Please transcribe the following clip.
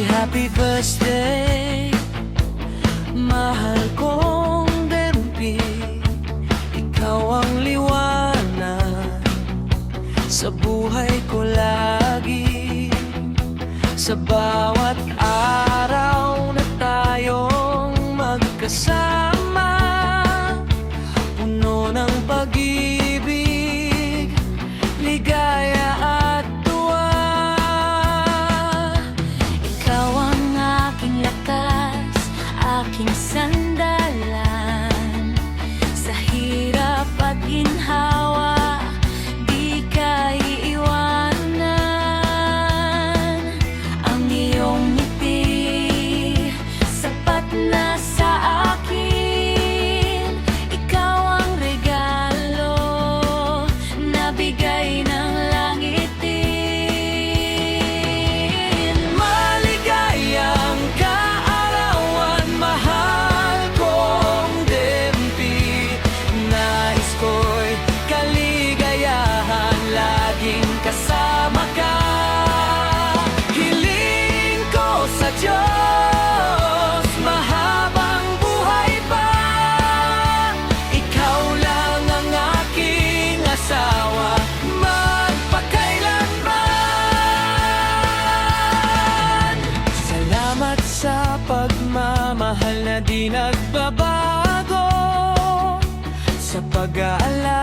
Happy birthday, mahal kong Dempi. Ikaw ang liwanag sa buhay ko lagi. Sa bawat araw na tayong magkasama, puno ng pag-ibig, ligaya at tuwa. Ikaw ang aking lakas, aking sandalan. Sa hirap at ginhawa, di ka iiwanan. Ang iyong ngiti, sapat na sa akin. Ikaw ang regalo na bigay ng langit din. Maligayang kaarawan, mahal kong Dempi. Nais ko'y kaligayahan, laging kasama ka. Hiling ko sa Diyos, mahabang buhay pa. Ikaw lang ang aking asawa, magpakailanman. Salamat sa pagmamahal na di nagbabago, sa pag-aalala